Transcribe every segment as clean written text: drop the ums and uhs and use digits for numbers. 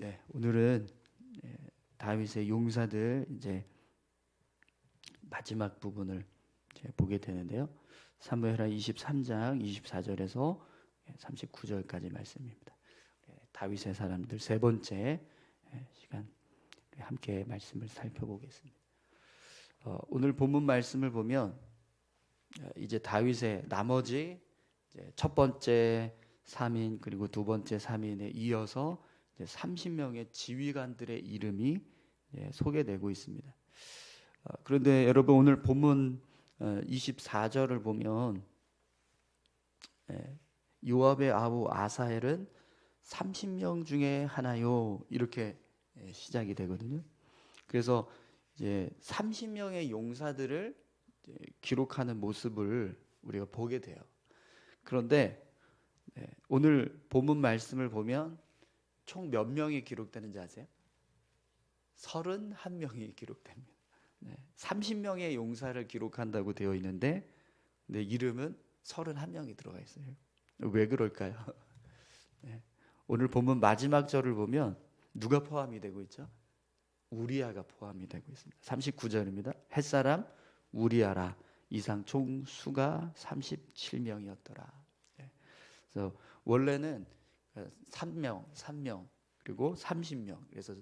네, 오늘은 다윗의 용사들 이제 마지막 부분을 이제 보게 되는데요. 사무엘하 23장 24절에서 39절까지 말씀입니다. 다윗의 사람들 세 번째 시간 함께 말씀을 살펴보겠습니다. 오늘 본문 말씀을 보면 이제 다윗의 나머지 이제 첫 번째 3인 그리고 두 번째 3인에 이어서 30명의 지휘관들의 이름이 소개되고 있습니다. 그런데 여러분 오늘 본문 24절을 보면 요압의 아우 아사헬은 30명 중에 하나요 이렇게 시작이 되거든요. 그래서 이제 30명의 용사들을 기록하는 모습을 우리가 보게 돼요. 그런데 오늘 본문 말씀을 보면 총 몇 명이 기록되는지 아세요? 31명이 기록됩니다. 30명의 용사를 기록한다고 되어 있는데 이름은 31명이 들어가 있어요. 왜 그럴까요? 오늘 본문 마지막 절을 보면 누가 포함이 되고 있죠? 우리아가 포함이 되고 있습니다. 39절입니다. 햇사람 우리아라 이상 총 수가 37명이었더라. 그래서 원래는 3명 그리고 30명 그래서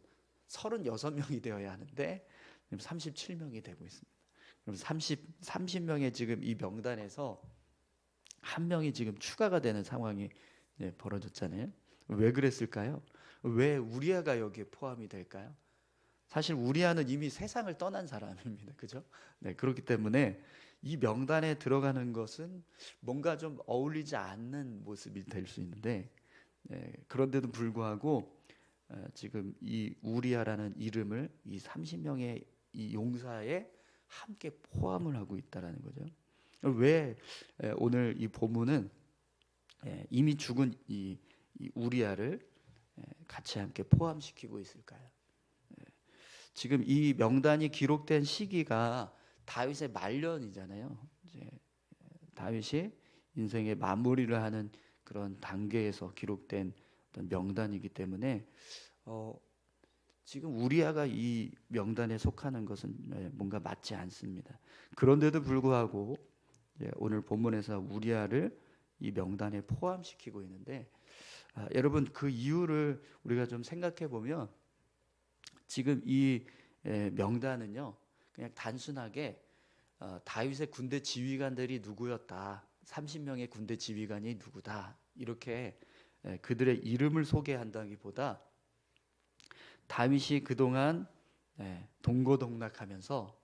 36명이 되어야 하는데 37명이 되고 있습니다. 그럼 30명의 지금 이 명단에서 한 명이 지금 추가가 되는 상황이 벌어졌잖아요. 왜 그랬을까요? 왜 우리아가 여기에 포함이 될까요? 사실 우리아는 이미 세상을 떠난 사람입니다. 그죠? 그렇기 때문에 이 명단에 들어가는 것은 뭔가 좀 어울리지 않는 모습이 될 수 있는데 그런데도 불구하고 지금 이 우리아라는 이름을 이 30명의 이 용사에 함께 포함을 하고 있다라는 거죠. 왜 오늘 이 본문은 이미 죽은 이 우리아를 같이 함께 포함시키고 있을까요? 지금 이 명단이 기록된 시기가 다윗의 말년이잖아요. 이제 다윗이 인생의 마무리를 하는 그런 단계에서 기록된 어떤 명단이기 때문에 지금 우리아가 이 명단에 속하는 것은 뭔가 맞지 않습니다. 그런데도 불구하고 오늘 본문에서 우리아를 이 명단에 포함시키고 있는데 여러분 그 이유를 우리가 좀 생각해 보면 지금 이 명단은요 그냥 단순하게 다윗의 군대 지휘관들이 누구였다 30명의 군대 지휘관이 누구다 이렇게 그들의 이름을 소개한다기보다 다윗이 그동안 동고동락하면서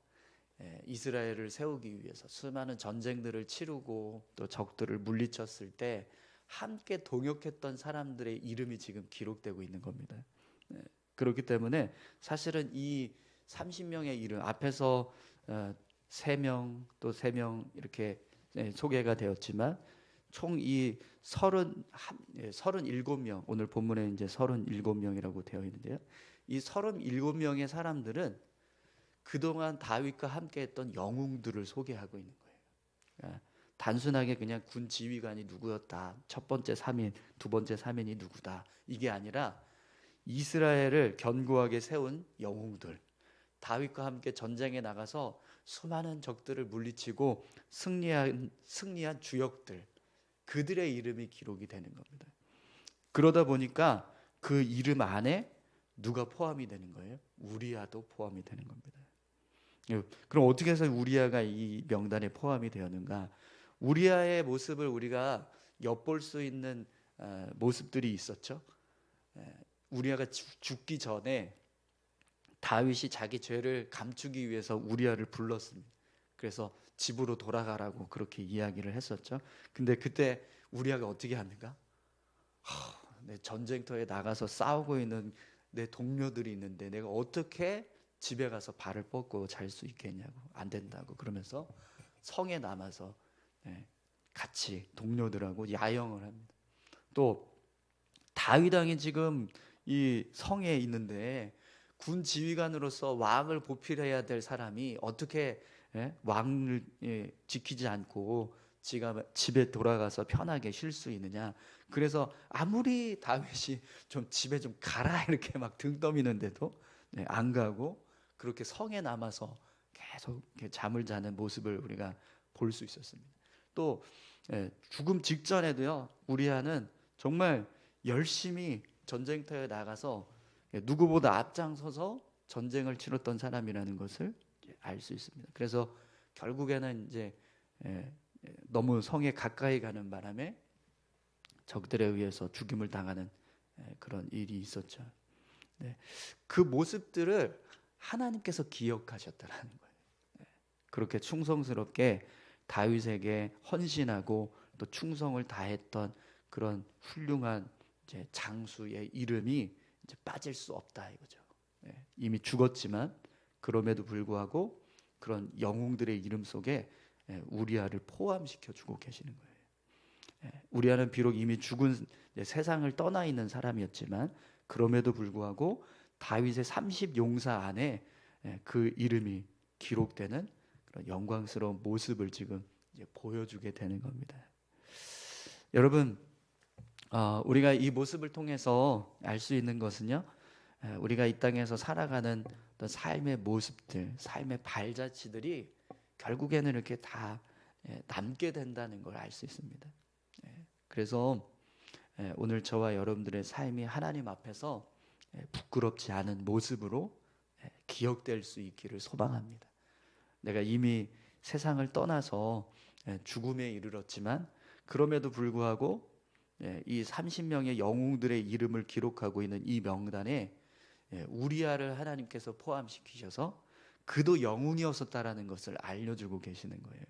이스라엘을 세우기 위해서 수많은 전쟁들을 치르고 또 적들을 물리쳤을 때 함께 동역했던 사람들의 이름이 지금 기록되고 있는 겁니다. 그렇기 때문에 사실은 이 30명의 이름 앞에서 3명 또 3명 이렇게 소개가 되었지만 총 이 37명 오늘 본문에 이제 37명이라고 되어 있는데요. 이 37명의 사람들은 그동안 다윗과 함께 했던 영웅들을 소개하고 있는 거예요. 단순하게 그냥 군 지휘관이 누구였다. 첫 번째 3인, 두 번째 3인이 누구다. 이게 아니라 이스라엘을 견고하게 세운 영웅들. 다윗과 함께 전쟁에 나가서 수많은 적들을 물리치고 승리한 주역들. 그들의 이름이 기록이 되는 겁니다. 그러다 보니까 그 이름 안에 누가 포함이 되는 거예요? 우리아도 포함이 되는 겁니다. 그럼 어떻게 해서 우리아가 이 명단에 포함이 되었는가? 우리아의 모습을 우리가 엿볼 수 있는 모습들이 있었죠. 우리아가 죽기 전에 다윗이 자기 죄를 감추기 위해서 우리아를 불렀습니다. 그래서 집으로 돌아가라고 그렇게 이야기를 했었죠. 근데 그때 우리아가 어떻게 하는가? 내 전쟁터에 나가서 싸우고 있는 내 동료들이 있는데 내가 어떻게 집에 가서 발을 뻗고 잘 수 있겠냐고. 안 된다고 그러면서 성에 남아서 같이 동료들하고 야영을 합니다. 또 다윗 왕이 지금 이 성에 있는데 군 지휘관으로서 왕을 보필해야 될 사람이 어떻게 왕을 지키지 않고 집에 돌아가서 편하게 쉴 수 있느냐. 그래서 아무리 다윗이 좀 집에 좀 가라 이렇게 막 등 떠미는데도 안 가고 그렇게 성에 남아서 계속 이렇게 잠을 자는 모습을 우리가 볼 수 있었습니다. 또 죽음 직전에도요, 우리아는 정말 열심히 전쟁터에 나가서 누구보다 앞장서서 전쟁을 치렀던 사람이라는 것을 알 수 있습니다. 그래서 결국에는 이제 너무 성에 가까이 가는 바람에 적들에 의해서 죽임을 당하는 그런 일이 있었죠. 그 모습들을 하나님께서 기억하셨다라는 거예요. 그렇게 충성스럽게 다윗에게 헌신하고 또 충성을 다했던 그런 훌륭한 이제 장수의 이름이 이제 빠질 수 없다 이거죠. 이미 죽었지만 그럼에도 불구하고 그런 영웅들의 이름 속에 우리아를 포함시켜 주고 계시는 거예요. 우리아는 비록 이미 죽은 세상을 떠나 있는 사람이었지만 그럼에도 불구하고 다윗의 30용사 안에 그 이름이 기록되는 그런 영광스러운 모습을 지금 이제 보여주게 되는 겁니다. 여러분, 우리가 이 모습을 통해서 알 수 있는 것은요, 우리가 이 땅에서 살아가는 어떤 삶의 모습들, 삶의 발자취들이 결국에는 이렇게 다 남게 된다는 걸 알 수 있습니다. 그래서 오늘 저와 여러분들의 삶이 하나님 앞에서 부끄럽지 않은 모습으로 기억될 수 있기를 소망합니다. 내가 이미 세상을 떠나서 죽음에 이르렀지만 그럼에도 불구하고 이 30명의 영웅들의 이름을 기록하고 있는 이 명단에 우리아를 하나님께서 포함시키셔서 그도 영웅이었었다라는 것을 알려주고 계시는 거예요.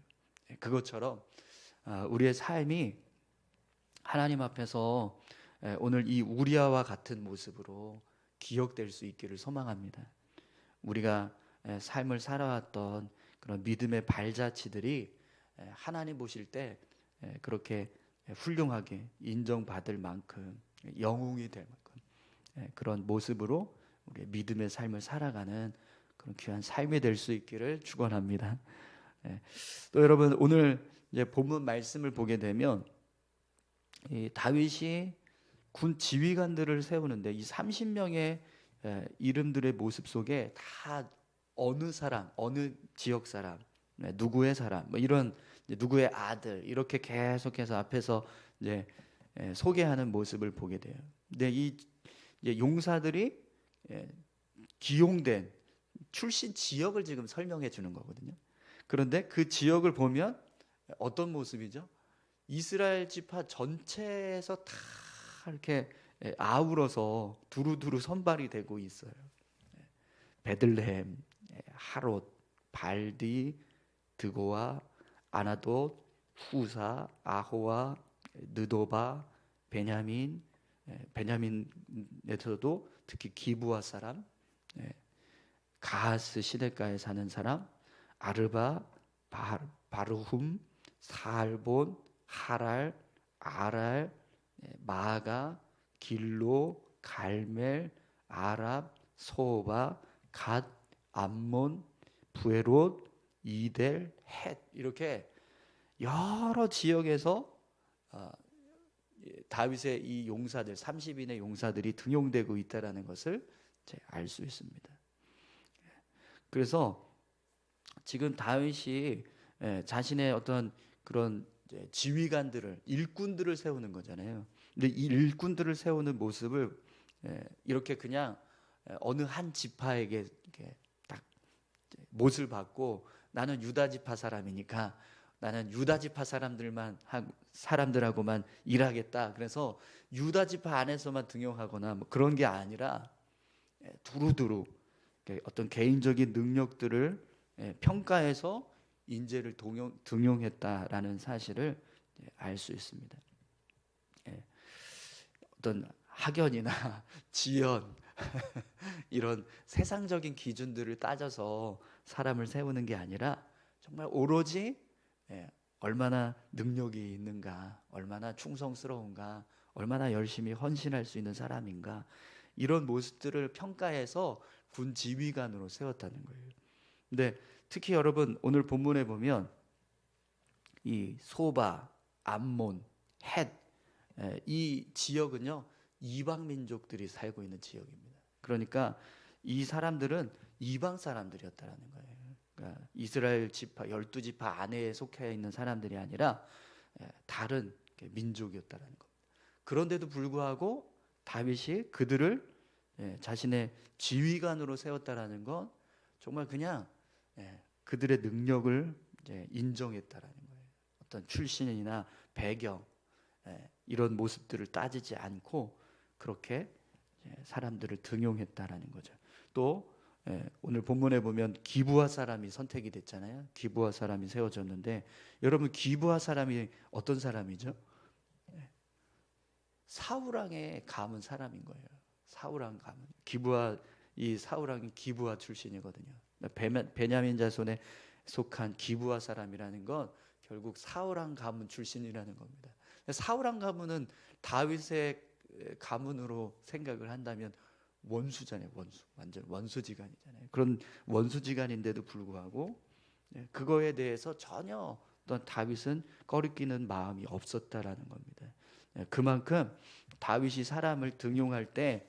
그것처럼 우리의 삶이 하나님 앞에서 오늘 이 우리아와 같은 모습으로 기억될 수 있기를 소망합니다. 우리가 삶을 살아왔던 그런 믿음의 발자취들이 하나님 보실 때 그렇게 훌륭하게 인정받을 만큼, 영웅이 될 만큼 그런 모습으로 우리의 믿음의 삶을 살아가는 그런 귀한 삶이 될 수 있기를 축원합니다. 또 여러분, 오늘 이제 본문 말씀을 보게 되면 이 다윗이 군 지휘관들을 세우는데 이 30명의 이름들의 모습 속에 다 어느 사람, 어느 지역 사람, 누구의 사람, 뭐 이런 누구의 아들 이렇게 계속해서 앞에서 이제 소개하는 모습을 보게 돼요. 근데 이 용사들이 기용된 출신 지역을 지금 설명해 주는 거거든요. 그런데 그 지역을 보면 어떤 모습이죠? 이스라엘 지파 전체에서 다 이렇게 아우러서 두루두루 선발이 되고 있어요. 베들레헴, 하롯, 발디, 드고와, 아나돗, 후사, 아호와, 느도바, 베냐민, 베냐민에서도 특히 기브아 사람, 가하스 시냇가에 사는 사람, 아르바, 바르훔, 살본, 하랄, 아랄, 마가, 길로, 갈멜, 아랍, 소바, 갓, 암몬, 부에롯, 이델, 헷 이렇게 여러 지역에서 다윗의 이 용사들 30인의 용사들이 등용되고 있다라는 것을 알 수 있습니다. 그래서 지금 다윗이 자신의 어떤 그런 지휘관들을, 일꾼들을 세우는 거잖아요. 근데 이 일꾼들을 세우는 모습을 이렇게 그냥 어느 한 지파에게 이렇게 딱 못을 받고 나는 유다 지파 사람이니까 나는 유다 지파 사람들하고만 일하겠다. 그래서 유다 지파 안에서만 등용하거나 뭐 그런 게 아니라 두루두루 어떤 개인적인 능력들을 평가해서 인재를 등용했다라는 사실을 알 수 있습니다. 어떤 학연이나 지연 이런 세상적인 기준들을 따져서 사람을 세우는 게 아니라 정말 오로지 얼마나 능력이 있는가, 얼마나 충성스러운가, 얼마나 열심히 헌신할 수 있는 사람인가 이런 모습들을 평가해서 군 지휘관으로 세웠다는 거예요. 근데 특히 여러분 오늘 본문에 보면 이 소바, 암몬, 헷 이 지역은요 이방 민족들이 살고 있는 지역입니다. 그러니까 이 사람들은 이방 사람들이었다라는 거예요. 그러니까 이스라엘 지파 12지파 안에 속해 있는 사람들이 아니라 다른 민족이었다라는 겁니다. 그런데도 불구하고 다윗이 그들을 자신의 지휘관으로 세웠다라는 건 정말 그냥 그들의 능력을 인정했다라는 거예요. 어떤 출신이나 배경 이런 모습들을 따지지 않고 그렇게 사람들을 등용했다라는 거죠. 또 오늘 본문에 보면 기브아 사람이 선택이 됐잖아요. 기브아 사람이 세워졌는데 여러분 기브아 사람이 어떤 사람이죠? 사울왕의 가문 사람인 거예요. 사울왕 가문. 기브아 이 사울왕이 기브아 출신이거든요. 베냐민 자손에 속한 기브아 사람이라는 건 결국 사울왕 가문 출신이라는 겁니다. 사울왕 가문은 다윗의 가문으로 생각을 한다면 원수잖아요. 원수. 완전 원수지간이잖아요. 그런 원수지간인데도 불구하고 그거에 대해서 전혀 어떤 다윗은 꺼리끼는 마음이 없었다라는 겁니다. 그만큼 다윗이 사람을 등용할 때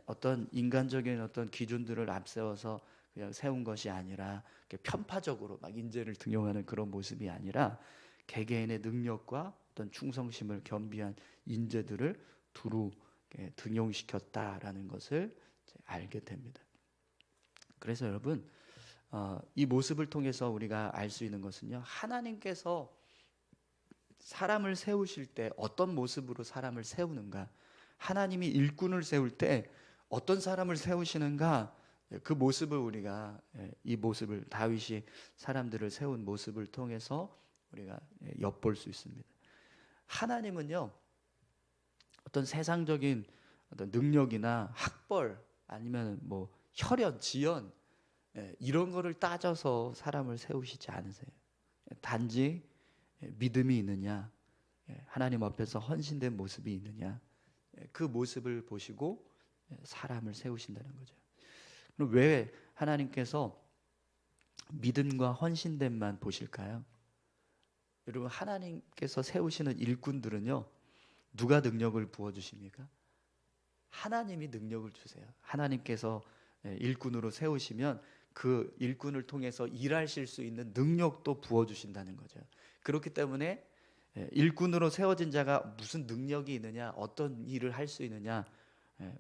어떤 인간적인 어떤 기준들을 앞세워서 그냥 세운 것이 아니라 편파적으로 막 인재를 등용하는 그런 모습이 아니라 개개인의 능력과 어떤 충성심을 겸비한 인재들을 두루 등용시켰다라는 것을 알게 됩니다. 그래서 여러분 이 모습을 통해서 우리가 알 수 있는 것은요, 하나님께서 사람을 세우실 때 어떤 모습으로 사람을 세우는가, 하나님이 일꾼을 세울 때 어떤 사람을 세우시는가, 그 모습을 우리가 이 모습을 다윗이 사람들을 세운 모습을 통해서 우리가 엿볼 수 있습니다. 하나님은요 어떤 세상적인 어떤 능력이나 학벌 아니면 뭐 혈연, 지연 이런 거를 따져서 사람을 세우시지 않으세요. 단지 믿음이 있느냐, 하나님 앞에서 헌신된 모습이 있느냐, 그 모습을 보시고 사람을 세우신다는 거죠. 그럼 왜 하나님께서 믿음과 헌신됨만 보실까요? 여러분 하나님께서 세우시는 일꾼들은요 누가 능력을 부어주십니까? 하나님이 능력을 주세요. 하나님께서 일꾼으로 세우시면 그 일꾼을 통해서 일하실 수 있는 능력도 부어주신다는 거죠. 그렇기 때문에 일꾼으로 세워진 자가 무슨 능력이 있느냐, 어떤 일을 할 수 있느냐,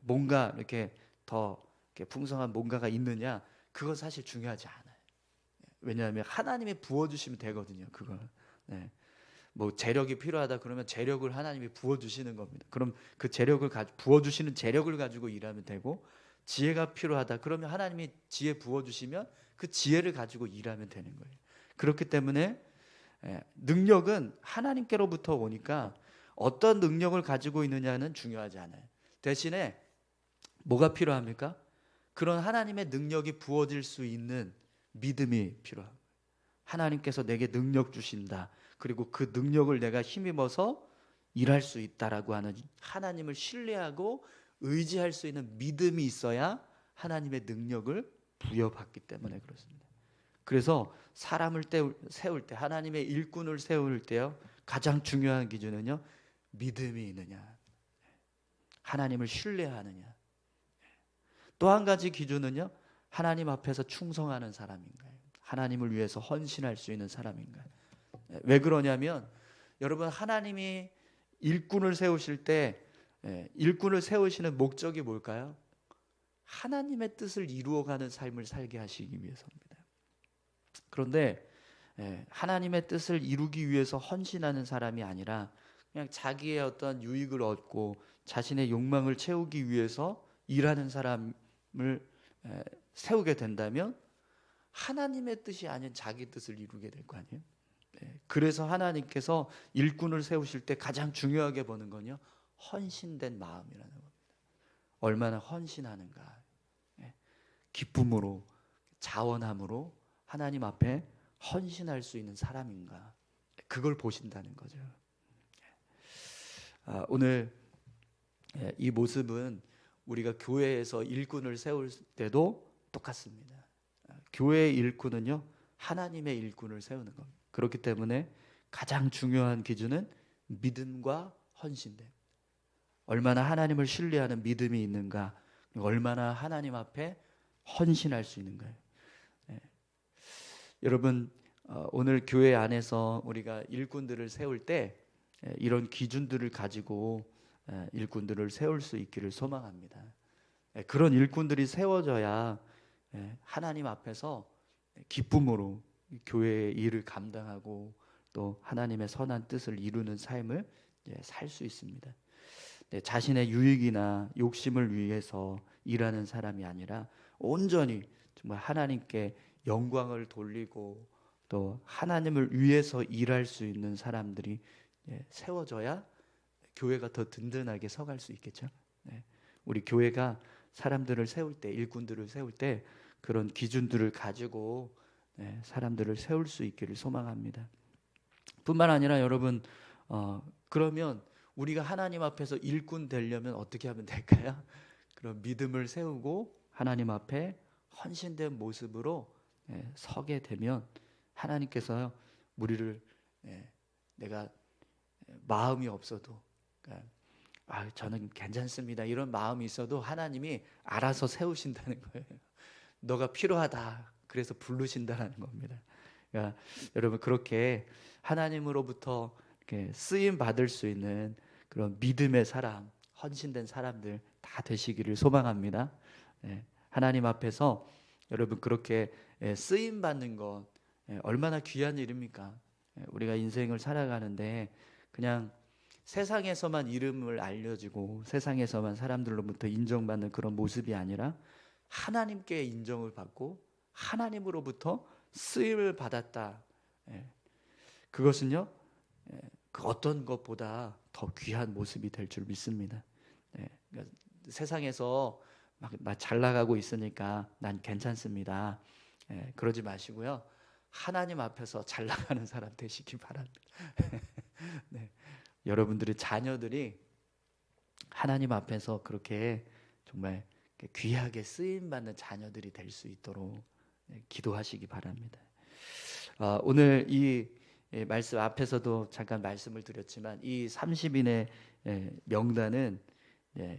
뭔가 이렇게 더 이렇게 풍성한 뭔가가 있느냐, 그건 사실 중요하지 않아요. 왜냐하면 하나님이 부어주시면 되거든요. 그걸. 뭐 재력이 필요하다 그러면 재력을 하나님이 부어주시는 겁니다. 그럼 그 재력을 부어주시는 재력을 가지고 일하면 되고, 지혜가 필요하다 그러면 하나님이 지혜 부어주시면 그 지혜를 가지고 일하면 되는 거예요. 그렇기 때문에 능력은 하나님께로부터 오니까 어떤 능력을 가지고 있느냐는 중요하지 않아요. 대신에 뭐가 필요합니까? 그런 하나님의 능력이 부어질 수 있는 믿음이 필요합니다. 하나님께서 내게 능력 주신다, 그리고 그 능력을 내가 힘입어서 일할 수 있다라고 하는 하나님을 신뢰하고 의지할 수 있는 믿음이 있어야 하나님의 능력을 부여받기 때문에 그렇습니다. 그래서 사람을 세울 때, 하나님의 일꾼을 세울 때요, 가장 중요한 기준은요, 믿음이 있느냐, 하나님을 신뢰하느냐. 또 한 가지 기준은요, 하나님 앞에서 충성하는 사람인가요? 하나님을 위해서 헌신할 수 있는 사람인가요? 왜 그러냐면 여러분 하나님이 일꾼을 세우실 때 일꾼을 세우시는 목적이 뭘까요? 하나님의 뜻을 이루어가는 삶을 살게 하시기 위해서입니다. 그런데 하나님의 뜻을 이루기 위해서 헌신하는 사람이 아니라 그냥 자기의 어떤 유익을 얻고 자신의 욕망을 채우기 위해서 일하는 사람을 세우게 된다면 하나님의 뜻이 아닌 자기 뜻을 이루게 될 거 아니에요? 그래서 하나님께서 일꾼을 세우실 때 가장 중요하게 보는 건요, 헌신된 마음이라는 겁니다. 얼마나 헌신하는가, 기쁨으로, 자원함으로 하나님 앞에 헌신할 수 있는 사람인가, 그걸 보신다는 거죠. 오늘 이 모습은 우리가 교회에서 일꾼을 세울 때도 똑같습니다. 교회의 일꾼은요, 하나님의 일꾼을 세우는 겁니다. 그렇기 때문에 가장 중요한 기준은 믿음과 헌신됨. 얼마나 하나님을 신뢰하는 믿음이 있는가, 얼마나 하나님 앞에 헌신할 수 있는가요. 네. 여러분, 오늘 교회 안에서 우리가 일꾼들을 세울 때 이런 기준들을 가지고 일꾼들을 세울 수 있기를 소망합니다. 그런 일꾼들이 세워져야 하나님 앞에서 기쁨으로 교회의 일을 감당하고 또 하나님의 선한 뜻을 이루는 삶을 살 수 있습니다. 자신의 유익이나 욕심을 위해서 일하는 사람이 아니라 온전히 정말 하나님께 영광을 돌리고 또 하나님을 위해서 일할 수 있는 사람들이 세워져야 교회가 더 든든하게 서갈 수 있겠죠. 우리 교회가 사람들을 세울 때, 일꾼들을 세울 때 그런 기준들을 가지고 사람들을 세울 수 있기를 소망합니다. 뿐만 아니라 여러분, 그러면 우리가 하나님 앞에서 일꾼 되려면 어떻게 하면 될까요? 그런 믿음을 세우고 하나님 앞에 헌신된 모습으로 서게 되면 하나님께서 우리를 내가 마음이 없어도, 그러니까 저는 괜찮습니다 이런 마음이 있어도 하나님이 알아서 세우신다는 거예요. 너가 필요하다 그래서 부르신다는 겁니다. 그러니까 여러분, 그렇게 하나님으로부터 이렇게 쓰임 받을 수 있는 그런 믿음의 사람, 헌신된 사람들 다 되시기를 소망합니다. 하나님 앞에서 여러분 그렇게 쓰임 받는 것 얼마나 귀한 일입니까? 우리가 인생을 살아가는데 그냥 세상에서만 이름을 알려지고 세상에서만 사람들로부터 인정받는 그런 모습이 아니라 하나님께 인정을 받고 하나님으로부터 쓰임을 받았다. 그것은요, 그 어떤 것보다 더 귀한 모습이 될 줄 믿습니다. 그러니까 세상에서 막 잘 나가고 있으니까 난 괜찮습니다. 그러지 마시고요. 하나님 앞에서 잘 나가는 사람 되시기 바랍니다. 네. 여러분들의 자녀들이 하나님 앞에서 그렇게 정말 귀하게 쓰임받는 자녀들이 될 수 있도록 기도하시기 바랍니다. 오늘 이 말씀 앞에서도 잠깐 말씀을 드렸지만 이 30인의 명단은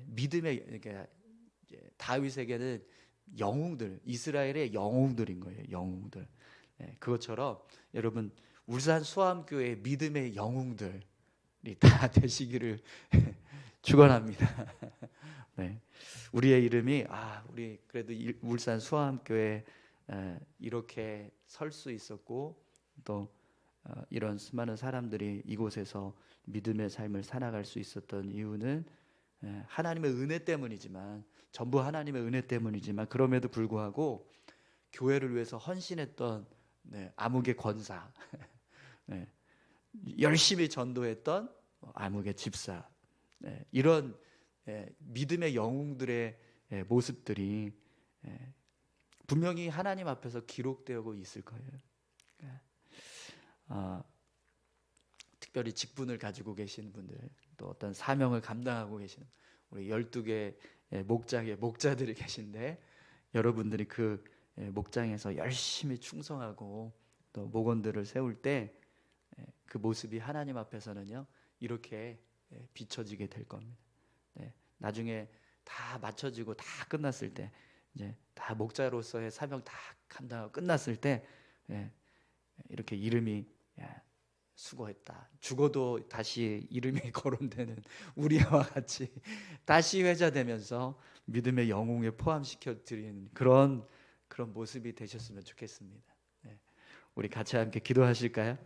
믿음의, 그러니까 다윗에게는 영웅들, 이스라엘의 영웅들인 거예요. 영웅들. 그것처럼 여러분 울산 수암교회 믿음의 영웅들이 다 되시기를 축원합니다. 네. 우리의 이름이 우리 그래도 울산 수암교회 이렇게 설 수 있었고 또 이런 수많은 사람들이 이곳에서 믿음의 삶을 살아갈 수 있었던 이유는 하나님의 은혜 때문이지만, 전부 하나님의 은혜 때문이지만, 그럼에도 불구하고 교회를 위해서 헌신했던 아무개 권사, 열심히 전도했던 아무개 집사, 이런 믿음의 영웅들의 모습들이 분명히 하나님 앞에서 기록되고 있을 거예요. 특별히 직분을 가지고 계신 분들, 또 어떤 사명을 감당하고 계시는 우리 12개 목장의 목자들이 계신데, 여러분들이 그 목장에서 열심히 충성하고 또 목원들을 세울 때 그 모습이 하나님 앞에서는요 이렇게 비춰지게 될 겁니다. 나중에 다 맞춰지고 다 끝났을 때, 이제 다 목자로서의 사명 다 감당하고 끝났을 때 이렇게 이름이 수고했다, 죽어도 다시 이름이 거론되는 우리와 같이 다시 회자되면서 믿음의 영웅에 포함시켜 드리는 그런 모습이 되셨으면 좋겠습니다. 우리 같이 함께 기도하실까요?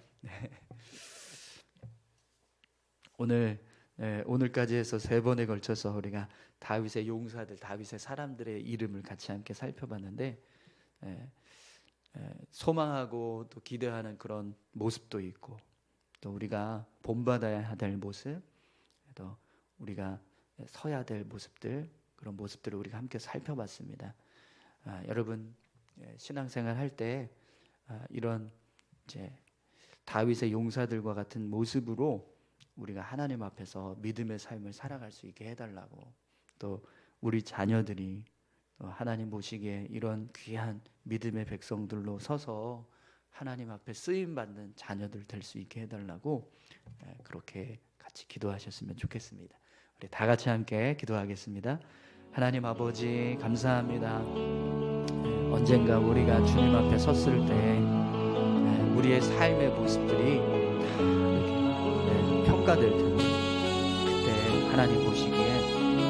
오늘까지 해서 3번에 걸쳐서 우리가 다윗의 용사들, 다윗의 사람들의 이름을 같이 함께 살펴봤는데, 소망하고 또 기대하는 그런 모습도 있고, 또 우리가 본받아야 될 모습, 또 우리가 서야 될 모습들, 그런 모습들을 우리가 함께 살펴봤습니다. 여러분 신앙생활 할 때 이런 이제 다윗의 용사들과 같은 모습으로 우리가 하나님 앞에서 믿음의 삶을 살아갈 수 있게 해달라고, 또 우리 자녀들이 하나님 보시기에 이런 귀한 믿음의 백성들로 서서 하나님 앞에 쓰임 받는 자녀들 될 수 있게 해달라고 그렇게 같이 기도하셨으면 좋겠습니다. 우리 다 같이 함께 기도하겠습니다. 하나님 아버지 감사합니다. 언젠가 우리가 주님 앞에 섰을 때 우리의 삶의 모습들이 다 이렇게 평가될 텐데 그때 하나님 보시기에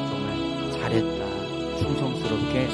정말 잘했다, 충성스럽게